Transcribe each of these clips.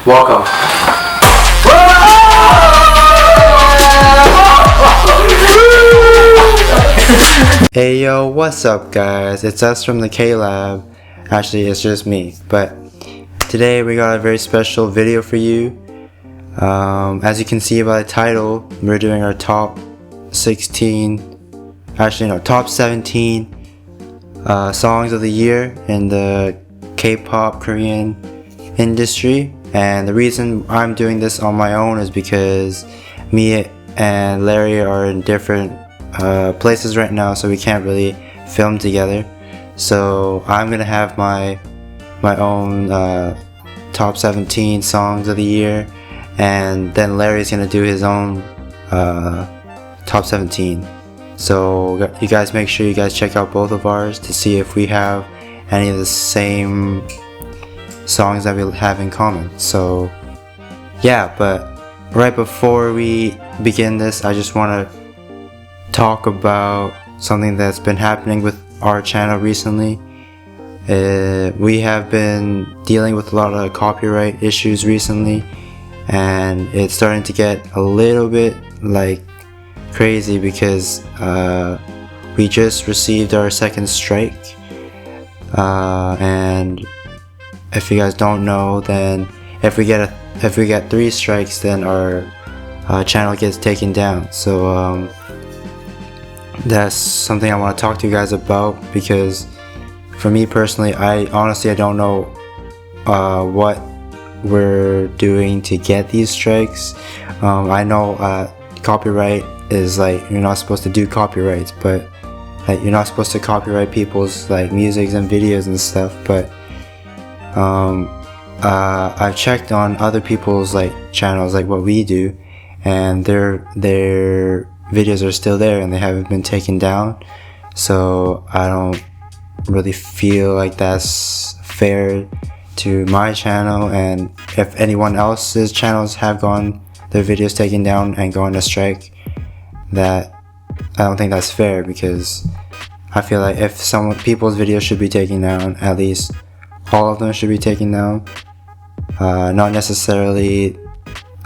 Welcome. Hey yo, what's up guys? It's us from the K-Lab. Actually, it's just me. But today we got a very special video for you. As you can see by the title, we're doing our top 17 songs of the year in the K-pop Korean industry. And the reason I'm doing this on my own is because me and Larry are in different places right now, so we can't really film together. So I'm gonna have my own top 17 songs of the year, and then Larry's gonna do his own top 17. So you guys make sure you guys check out both of ours to see if we have any of the same songs that we have in common. So yeah, but right before we begin this, I just want to talk about something that's been happening with our channel recently. We have been dealing with a lot of copyright issues recently, and it's starting to get a little bit like crazy because we just received our second strike, and if you guys don't know, then if we get 3 strikes, then our channel gets taken down. So that's something I want to talk to you guys about, because for me personally, I honestly don't know what we're doing to get these strikes. I know copyright is like, you're not supposed to do copyrights, but like you're not supposed to copyright people's like musics and videos and stuff, but I've checked on other people's like channels, like what we do, and their videos are still there and they haven't been taken down. So I don't really feel like that's fair to my channel, and if anyone else's channels have gone their videos taken down and gone to strike, that I don't think that's fair, because I feel like if people's videos should be taken down, at least all of them should be taken down. Not necessarily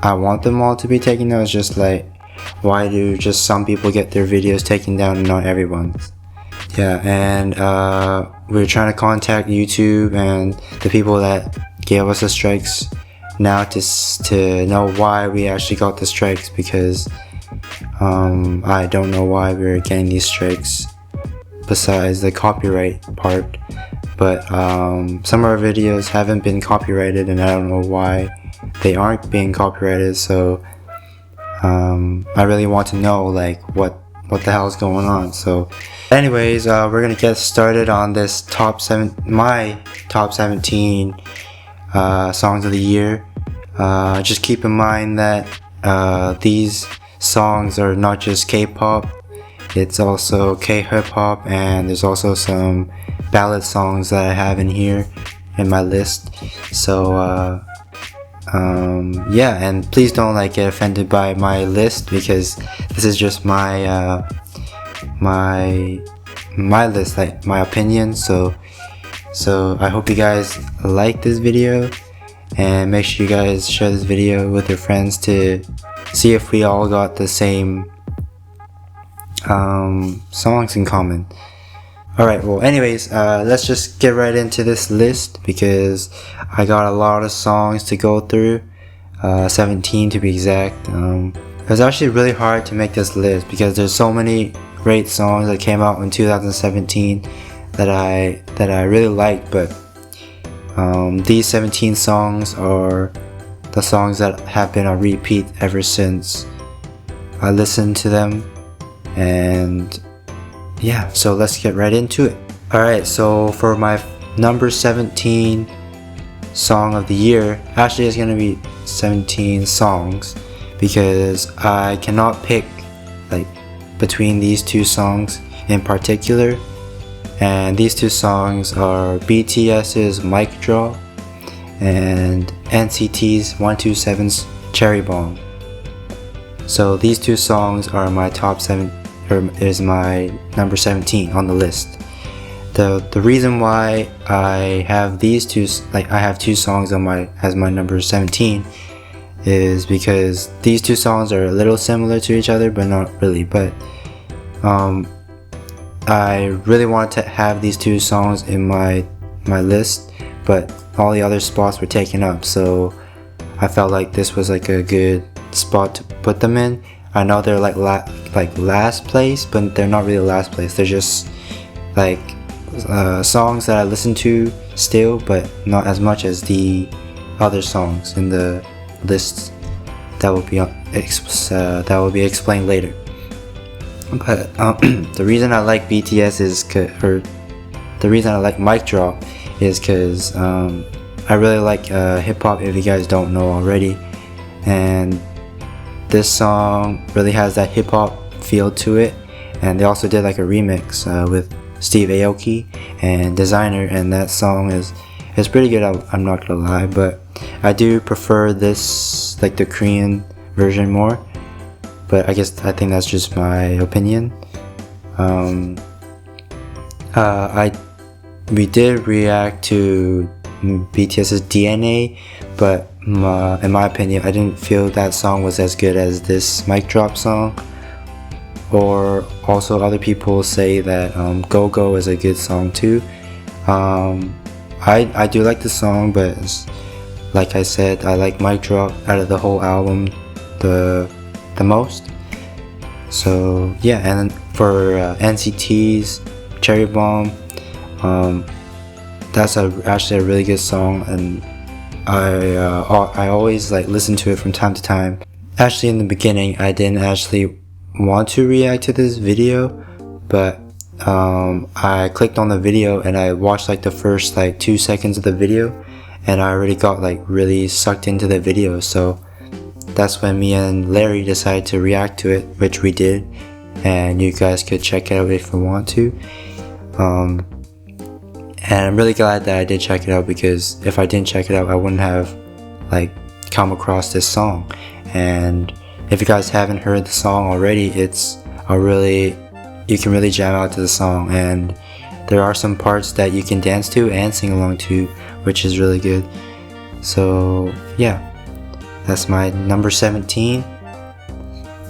I want them all to be taken down, it's just like, why do just some people get their videos taken down and not everyone's? Yeah, and we're trying to contact YouTube and the people that gave us the strikes now to know why we actually got the strikes, because I don't know why we're getting these strikes besides the copyright part. But some of our videos haven't been copyrighted, and I don't know why they aren't being copyrighted. So I really want to know like what the hell is going on. So anyways, we're gonna get started on this my top 17 songs of the year. Just keep in mind that these songs are not just K-pop, it's also K-hip-hop, and there's also some ballad songs that I have in here in my list. So yeah, and please don't like get offended by my list, because this is just my my list, like my opinion. So I hope you guys like this video, and make sure you guys share this video with your friends to see if we all got the same songs in common. Alright, well anyways, let's just get right into this list, because I got a lot of songs to go through, 17 to be exact. It was actually really hard to make this list, because there's so many great songs that came out in 2017 that I really liked, but these 17 songs are the songs that have been on repeat ever since I listened to them. And yeah, so let's get right into it. Alright, so for my number 17 song of the year, actually it's gonna be 17 songs, because I cannot pick like between these 2 songs in particular, and these 2 songs are BTS's Mic Drop and NCT's 127's Cherry Bomb. So these 2 songs are my top 7, or is my number 17 on the list. the reason why I have these two, like I have two songs on my as my number 17, is because these two songs are a little similar to each other, but not really. But I really wanted to have these two songs in my list, but all the other spots were taken up, so I felt like this was like a good spot to put them in. I know they're like last place, but they're not really last place. They're just like songs that I listen to still, but not as much as the other songs in the list that will be explained later. But the reason I like BTS is the reason I like Mic Drop is because I really like hip hop, if you guys don't know already, and this song really has that hip hop feel to it. And they also did like a remix with Steve Aoki and Designer, and that song is pretty good. I'm not gonna lie, but I do prefer this, like the Korean version, more. But I think that's just my opinion. We did react to BTS's DNA, but in my opinion, I didn't feel that song was as good as this Mic Drop song. Or also other people say that Go Go is a good song too. I do like the song, but like I said, I like Mic Drop out of the whole album the most. So yeah, and then for NCT's Cherry Bomb, that's actually a really good song, and I always like listen to it from time to time. Actually, in the beginning, I didn't actually want to react to this video, but I clicked on the video and I watched like the first like 2 seconds of the video, and I already got like really sucked into the video. So that's when me and Larry decided to react to it, which we did, and you guys could check it out if you want to. And I'm really glad that I did check it out, because if I didn't check it out, I wouldn't have like come across this song. And if you guys haven't heard the song already, you can really jam out to the song, and there are some parts that you can dance to and sing along to, which is really good. So yeah, that's my number 17.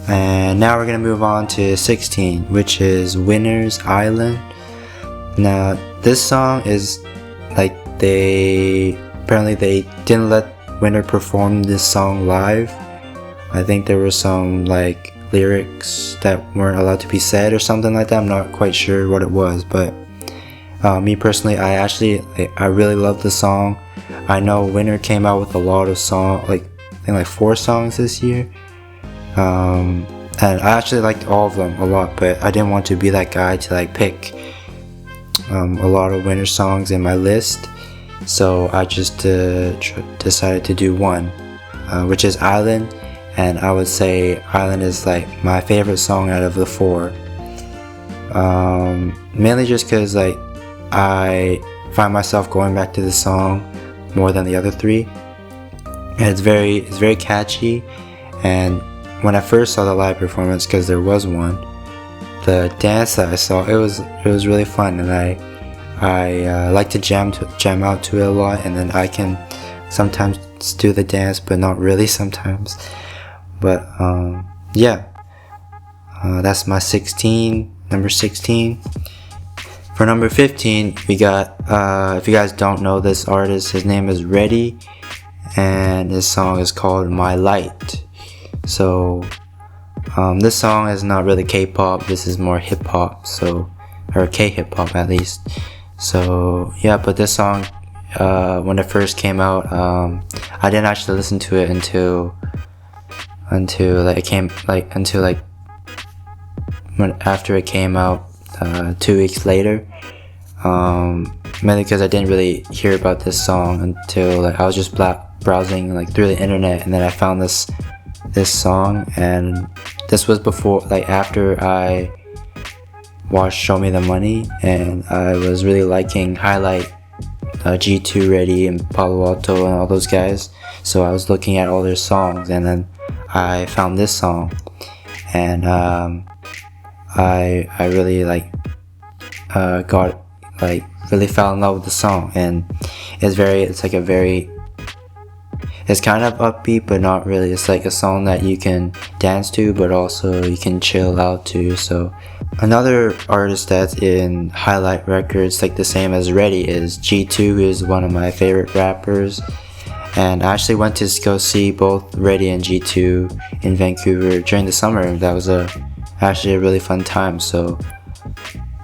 And now we're gonna move on to 16, which is Winner's Island. Now this song is like, apparently they didn't let Winner perform this song live. I think there were some like lyrics that weren't allowed to be said or something like that. I'm not quite sure what it was, but me personally, I really love the song. I know Winner came out with a lot of songs, like I think like 4 songs this year, and I actually liked all of them a lot, but I didn't want to be that guy to like pick a lot of Winner songs in my list, so I just decided to do one, which is Island. And I would say Island is like my favorite song out of the 4, mainly just because like I find myself going back to the song more than the other 3, and it's very catchy. And when I first saw the live performance, because there was one, the dance that I saw, it was really fun, and I like to jam out to it a lot, and then I can sometimes do the dance, but not really sometimes. But yeah, that's my number 16. For number 15, we got, if you guys don't know this artist, his name is Reddy, and his song is called My Light. So this song is not really K-pop, this is more hip-hop, or K-hip-hop at least. So yeah, but this song, when it first came out, I didn't actually listen to it until after it came out 2 weeks later, mainly because I didn't really hear about this song until I was just browsing through the internet, and then I found this song, and this was after I watched Show Me the Money, and I was really liking Highlight, G2 Ready, and Palo Alto and all those guys, so I was looking at all their songs, and then I found this song, and I really got like really fell in love with the song, and it's kind of upbeat, but not really. It's like a song that you can dance to, but also you can chill out to. So another artist that's in Highlight Records, like the same as Ready, is G2, who is one of my favorite rappers. And I actually went to go see both Ready and G2 in Vancouver during the summer. That was actually a really fun time. So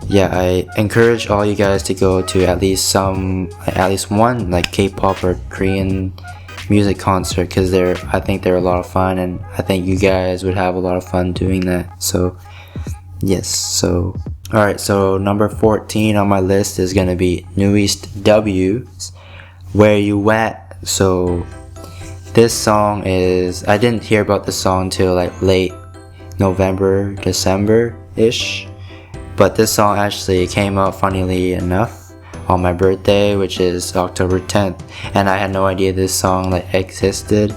yeah, I encourage all you guys to go to at least one like K-pop or Korean music concert, because I think they're a lot of fun, and I think you guys would have a lot of fun doing that. So yes, so alright, so number 14 on my list is gonna be New East W's Where You At. So this song I didn't hear about this song till like late November, December ish, but this song actually came out, funnily enough, on my birthday, which is October 10th, and I had no idea this song like existed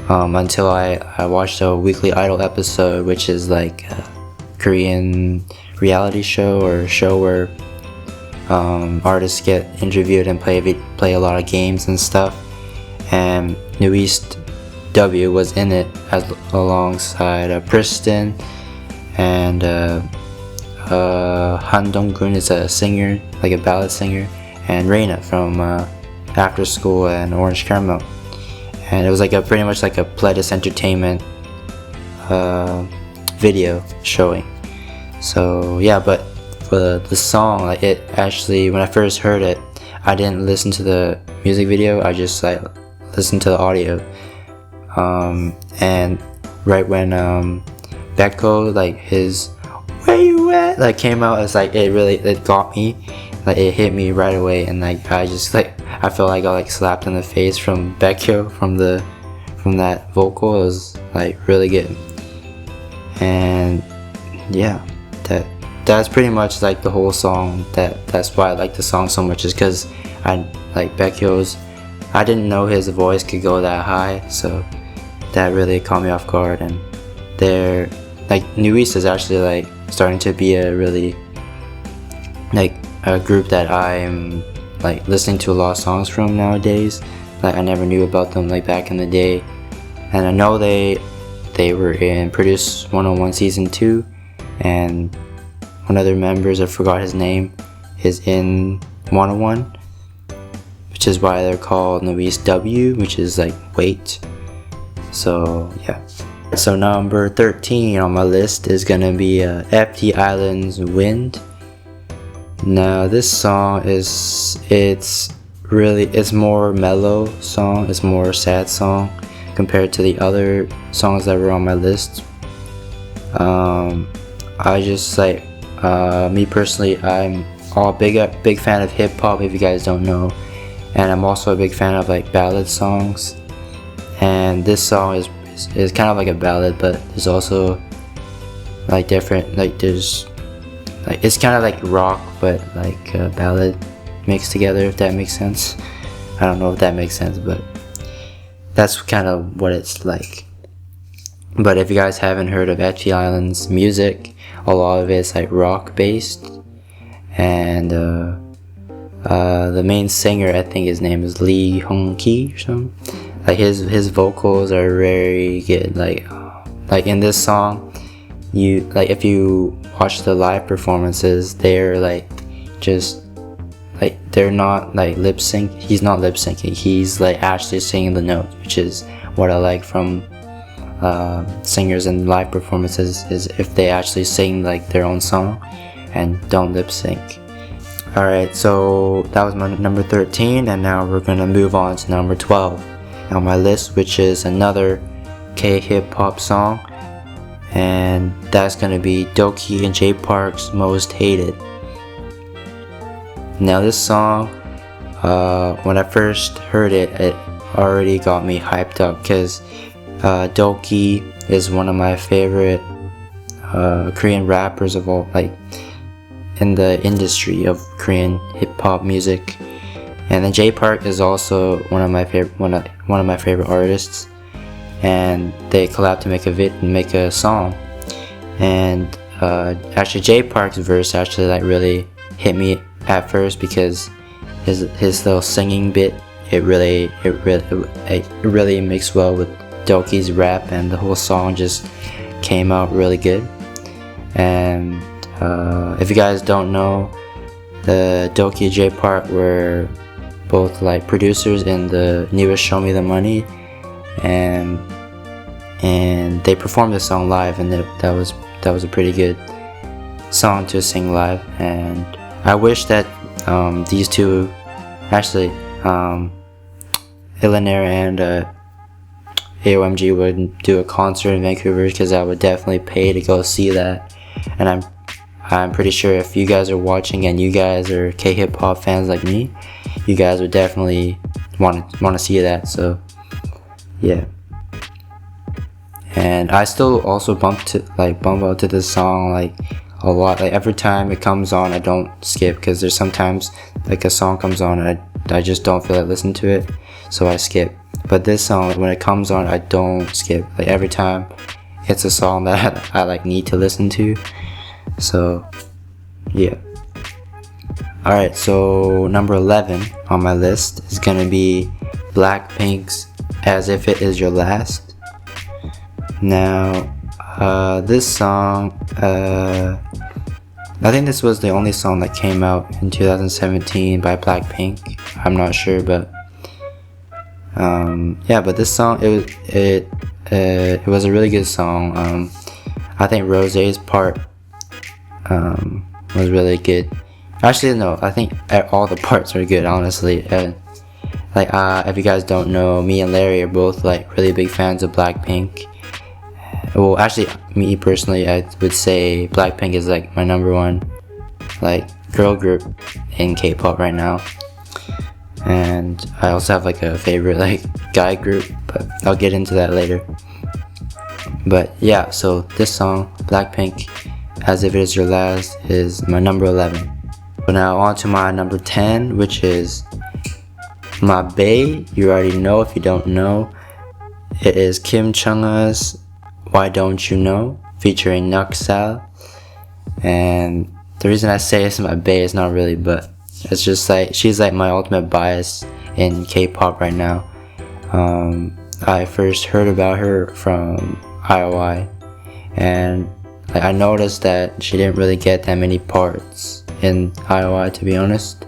until I watched a Weekly Idol episode, which is like a Korean reality show, or a show where artists get interviewed and play a lot of games and stuff, and New East W was in it alongside Pristin, and Han Dong-gun is a singer, like a ballad singer, and Reina from After School and Orange Caramel. And it was like pretty much like a Pledis Entertainment video showing. So yeah, but for the song, like it actually, when I first heard it, I didn't listen to the music video, I just like listened to the audio. And right when Becco, like his Where You At like came out, it's like it got me, like it hit me right away, and like I felt like I got like slapped in the face from Becco from that vocal. It was like really good, and yeah, that's pretty much like the whole song. That's why I like the song so much, is because I like Becco's. I didn't know his voice could go that high, so that really caught me off guard. And they're like, New East is actually like starting to be a really like a group that I'm like listening to a lot of songs from nowadays. Like I never knew about them like back in the day, and I know they were in Produce 101 season 2, and one of their members, I forgot his name, is in 101, which is why they're called New East W, which is like wait. So yeah. So number 13 on my list is gonna be FT Island's Wind. Now this song it's more mellow song, it's more sad song compared to the other songs that were on my list. I just like, me personally, I'm a big fan of hip hop, if you guys don't know, and I'm also a big fan of like ballad songs, and this song is kind of like a ballad, but there's also like different, like there's like, it's kind of like rock but like a ballad mixed together, if that makes sense. I don't know if that makes sense, but that's kind of what it's like. But if you guys haven't heard of FT Island's music, a lot of it's like rock based, and the main singer, I think his name is Lee Hong-ki or something. Like his vocals are very good. Like in this song, if you watch the live performances, they're like just like, they're not like lip sync. He's not lip syncing. He's like actually singing the notes, which is what I like from singers in live performances, is if they actually sing like their own song and don't lip sync. Alright, so that was my number 13, and now we're gonna move on to number 12 on my list, which is another K-hip-hop song, and that's gonna be Doki and Jay Park's Most Hated. Now this song, when I first heard it, it already got me hyped up, because Doki is one of my favorite Korean rappers of all, like in the industry of Korean hip-hop music. And then Jay Park is also one of my favorite artists, and they collabed to make a song. And actually Jay Park's verse actually like really hit me at first because his little singing bit, it really mixed well with Doki's rap, and the whole song just came out really good. And if you guys don't know, the Doki J Park were both like producers in the newest Show Me the Money, and they performed the song live, and that was a pretty good song to sing live. And I wish that these two, actually Illionaire and AOMG would do a concert in Vancouver, because I would definitely pay to go see that. And I'm pretty sure if you guys are watching and you guys are K-hip hop fans like me, you guys would definitely want to see that. So yeah. And I still also bump out to this song like a lot. Like every time it comes on, I don't skip, because there's sometimes like a song comes on and I just don't feel like listening to it, so I skip. But this song, when it comes on, I don't skip. Like every time, it's a song that I like need to listen to. So yeah. Alright, so number 11 on my list is gonna be Blackpink's As If It Is Your Last. Now this song, I think this was the only song that came out in 2017 by Blackpink. I'm not sure, but yeah, but this song, it was a really good song. I think Rosé's part was really good. Actually, no, I think all the parts are good, honestly. If you guys don't know, me and Larry are both like really big fans of Blackpink. Well, actually, me personally, I would say Blackpink is like my number one like girl group in K-pop right now. And I also have like a favorite like guy group, but I'll get into that later. But yeah, so this song, Blackpink, As If It Is Your Last, is my number 11. So now on to my number 10, which is my bae. You already know if you don't know. It is Kim Chung-ha's Why Don't You Know, featuring Nuxal. And the reason I say it's my bae is not really, but it's just like she's like my ultimate bias in K-pop right now. I first heard about her from IOI, and I noticed that she didn't really get that many parts in IOI, to be honest,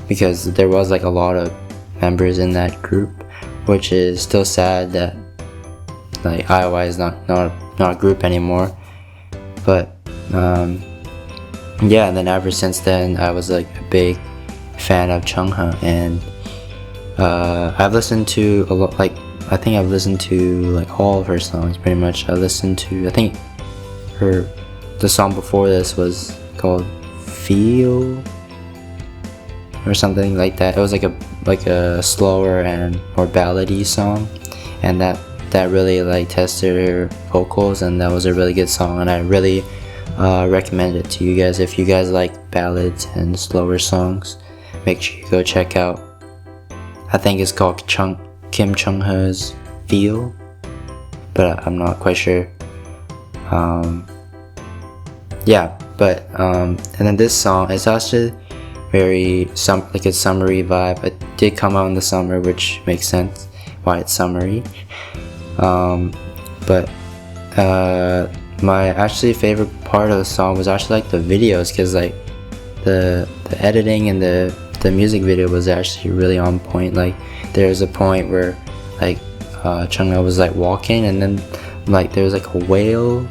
because there was like a lot of members in that group, which is still sad that like IOI is not a group anymore. But yeah, and then ever since then I was like a big fan of Chung-ha, and I've listened to a lot, like I think I've listened to like all of her songs pretty much. I listened to, I think the song before this was called Feel or something like that. It was like a slower and more ballady song, and that really like tested her vocals, and that was a really good song, and I really recommend it to you guys. If you guys like ballads and slower songs, make sure you go check out, I think it's called Kim Chung-ha's Feel, but I'm not quite sure. Yeah, but and then this song is actually very like a summery vibe. It did come out in the summer, which makes sense why it's summery. But my actually favorite part of the song was actually like the videos, because like the editing and the music video was actually really on point. Like there's a point where like Chung-ha was like walking, and then like there was like a whale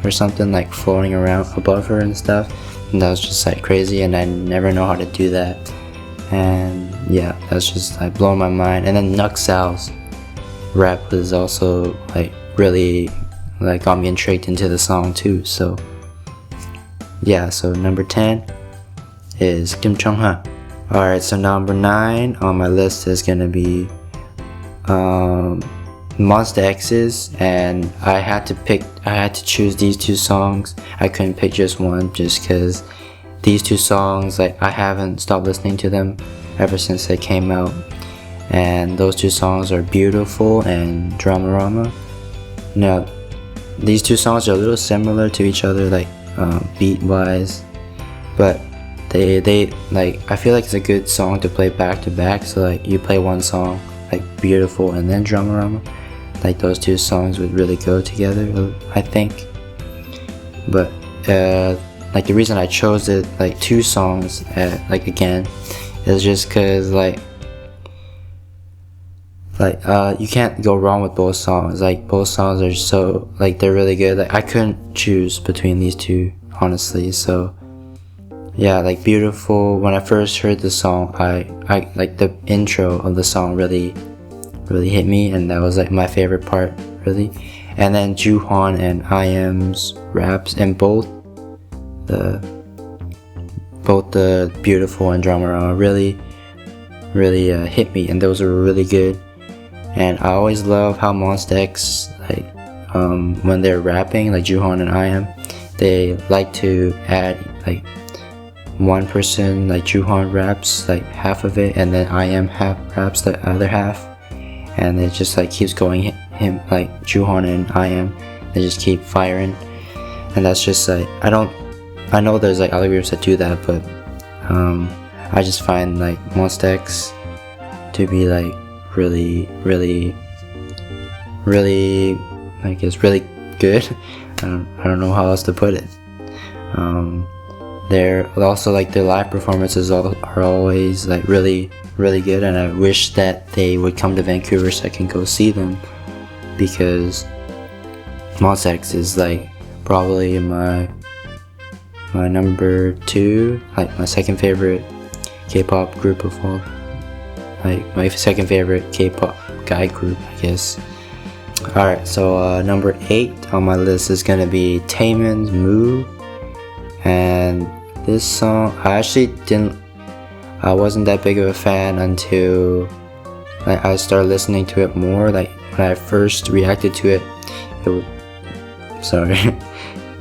or something like floating around above her and stuff, and that was just like crazy, and I never know how to do that. And yeah, that's just like blowing my mind. And then Nuxal's rap was also like really like got me intrigued into the song too. So yeah, so number 10 is Kim Chung-ha. Alright, so number 9 on my list is gonna be Monsta X's, and I had to choose these two songs. I couldn't pick just one, just because these two songs, like I haven't stopped listening to them ever since they came out, and those two songs are Beautiful and Dramarama. Now these two songs are a little similar to each other, like beat wise, but they like, I feel like it's a good song to play back to back. So like you play one song like Beautiful and then Dramarama, like those two songs would really go together, I think. But like the reason I chose it like two songs like again is just because like you can't go wrong with both songs. Like both songs are so like they're really good. Like I couldn't choose between these two honestly. So yeah, like Beautiful, when I first heard the song, I like the intro of the song really hit me, and that was like my favorite part really. And then Juhan and IM's raps, and both the Beautiful and Dramarama really hit me, and those were really good. And I always love how Monsta X, like when they're rapping, like Juhan and IM, they like to add like one person, like Juhan raps like half of it, and then IM raps the other half, and it just like keeps going. Him like Juhan and IM, they just keep firing, and that's just like I know there's like other groups that do that, but I just find like Monsta X to be like really like it's really good. I don't know how else to put it. They're also like their live performances are always like really good, and I wish that they would come to Vancouver so I can go see them, because Monsta X is like probably my number 2, like my second favorite K-pop group of all, like my second favorite K-pop guy group, I guess. Alright, so number 8 on my list is gonna be Taemin's Move. And this song, I wasn't that big of a fan until like I started listening to it more. Like when I first reacted to it,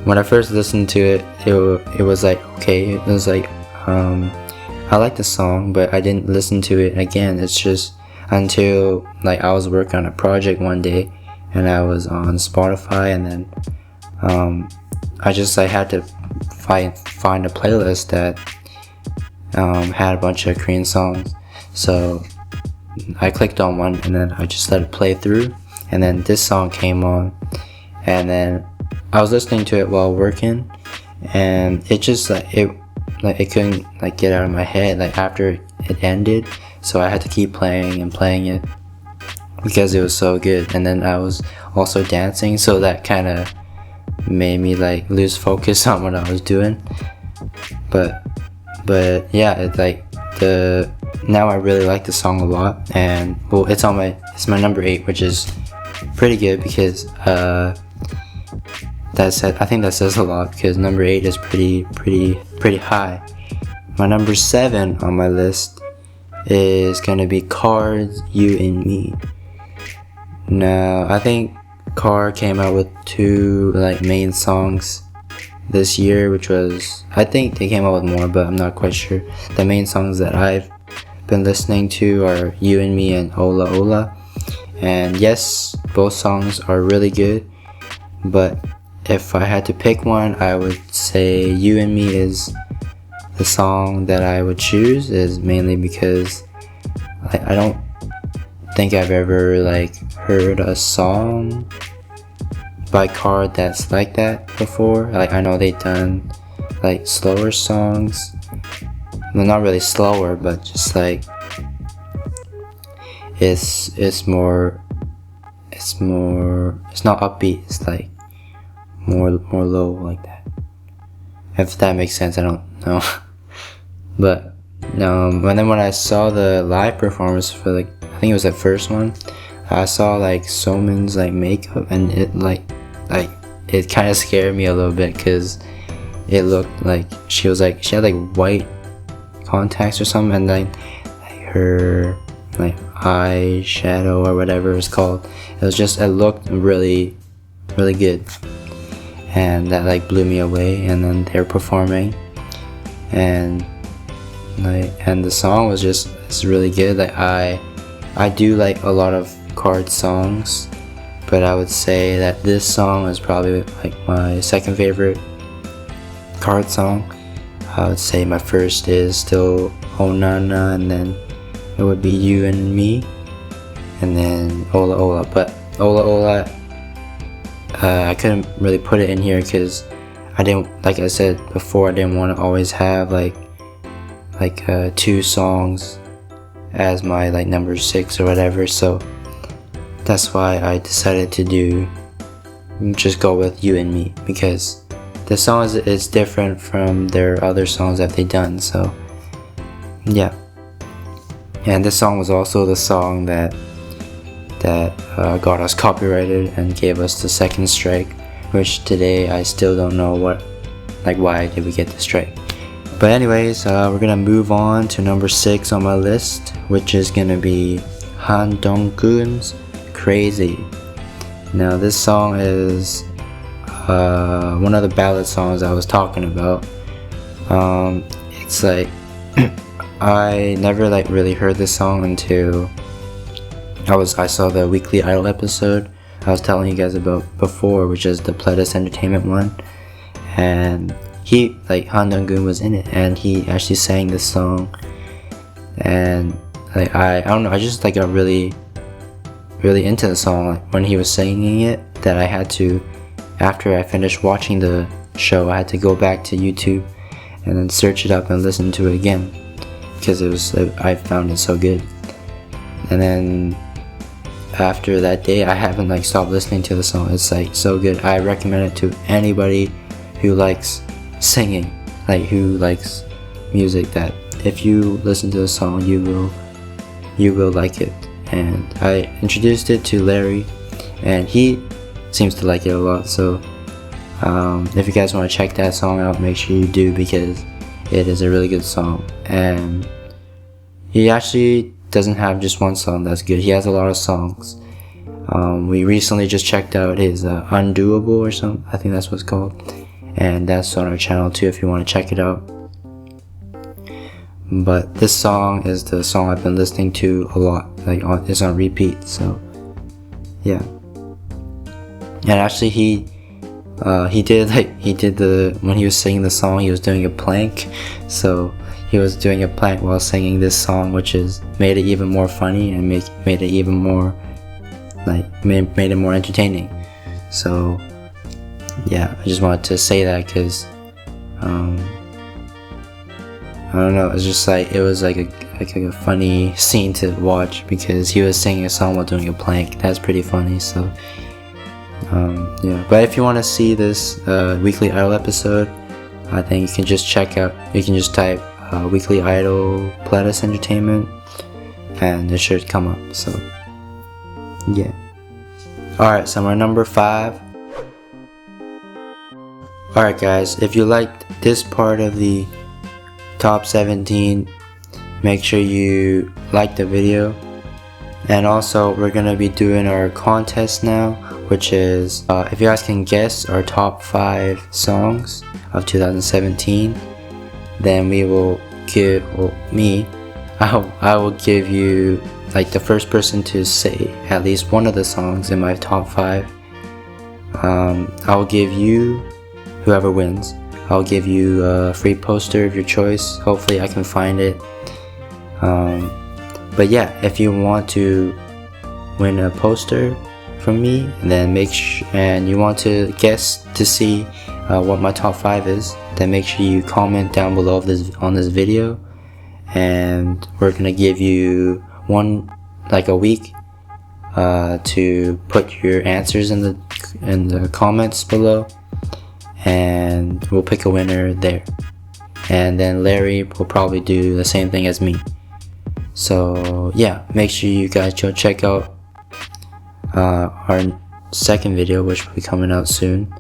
when I first listened to it, it was like okay, it was like I like the song, but I didn't listen to it again. It's just until like I was working on a project one day, and I was on Spotify, and then I just had to find a playlist that had a bunch of Korean songs. So I clicked on one, and then I just let it play through, and then this song came on, and then I was listening to it while working, and it just it couldn't like get out of my head like after it ended, so I had to keep playing it because it was so good. And then I was also dancing, so that kind of made me like lose focus on what I was doing. But yeah, it's like now I really like the song a lot, and well, it's my number 8, which is pretty good because I think that says a lot, because number 8 is pretty high. My number 7 on my list is gonna be Card's You and Me. Now I think Card came out with 2 like main songs this year, which was, I think they came out with more, but I'm not quite sure. The main songs that I've been listening to are You and Me and Ola Ola, and yes, both songs are really good, but if I had to pick one, I would say You and Me is the song that I would choose, is mainly because I don't think I've ever like heard a song by Card that's like that before. Like I know they've done like slower songs, well, not really slower, but just like it's not upbeat, it's like more low like that, if that makes sense. I don't know. But and then when I saw the live performance for like, I think it was the first one, I saw like Somin's like makeup, and it it kind of scared me a little bit, because it looked like she had like white contacts or something, and like her like eyeshadow or whatever it's called, it looked really good, and that like blew me away. And then they're performing, and the song was it's really good. Like I do like a lot of Card songs, but I would say that this song is probably like my second favorite Card song. I would say my first is still Oh Nana, and then it would be You and Me, and then Ola Ola. But Ola Ola, I couldn't really put it in here because I didn't, like I said before, I didn't want to always have like 2 songs as my like number 6 or whatever. So that's why I decided to just go with You and Me, because the song is different from their other songs that they've done. So yeah, and this song was also the song that got us copyrighted and gave us the 2nd strike, which today I still don't know why did we get the strike. But anyways, we're gonna move on to number 6 on my list, which is gonna be Han Dong-gun's Crazy. Now this song is one of the ballad songs I was talking about. It's like I never really heard this song until I saw the Weekly Idol episode I was telling you guys about before, which is the Pledis Entertainment one, and Han Dong-gun was in it, and he actually sang this song, and I don't know, I just got really into the song when he was singing it, that I had to, after I finished watching the show, I had to go back to YouTube and then search it up and listen to it again, because I found it so good. And then after that day, I haven't stopped listening to the song. It's so good. I recommend it to anybody who likes singing, who likes music, that if you listen to the song, you will like it. And I introduced it to Larry, and he seems to like it a lot. So if you guys want to check that song out, make sure you do, because it is a really good song. And he actually doesn't have just one song that's good. He has a lot of songs. We recently just checked out his Undoable or something, I think that's what it's called, and that's on our channel too if you want to check it out. But this song is the song I've been listening to a lot, it's on repeat. So yeah. And actually he did when he was singing the song, he was doing a plank. So he was doing a plank while singing this song, which made it even more funny and made it even more made it more entertaining. So yeah, I just wanted to say that because I don't know, it's just it was a funny scene to watch, because he was singing a song while doing a plank. That's pretty funny. So yeah, but if you want to see this Weekly Idol episode, I think you can just type Weekly Idol Pledis Entertainment, and it should come up. So yeah. Alright, so my number 5. Alright guys, if you liked this part of the top 17, make sure you like the video. And also, we're gonna be doing our contest now, which is if you guys can guess our top 5 songs of 2017, then we will give, I will give you the first person to say at least one of the songs in my top 5. I will give you, whoever wins, I'll give you a free poster of your choice. Hopefully I can find it. But yeah, if you want to win a poster from me, then and you want to guess to see what my top 5 is, then make sure you comment down below on this video, and we're gonna give you a week to put your answers in the comments below, and we'll pick a winner there. And then Larry will probably do the same thing as me. So yeah, make sure you guys go check out our second video, which will be coming out soon,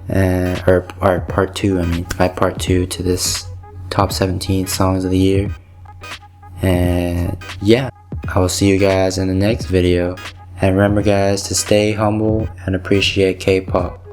or our part 2, my part 2 to this top 17 songs of the year. And yeah, I will see you guys in the next video, and remember guys to stay humble and appreciate K-pop.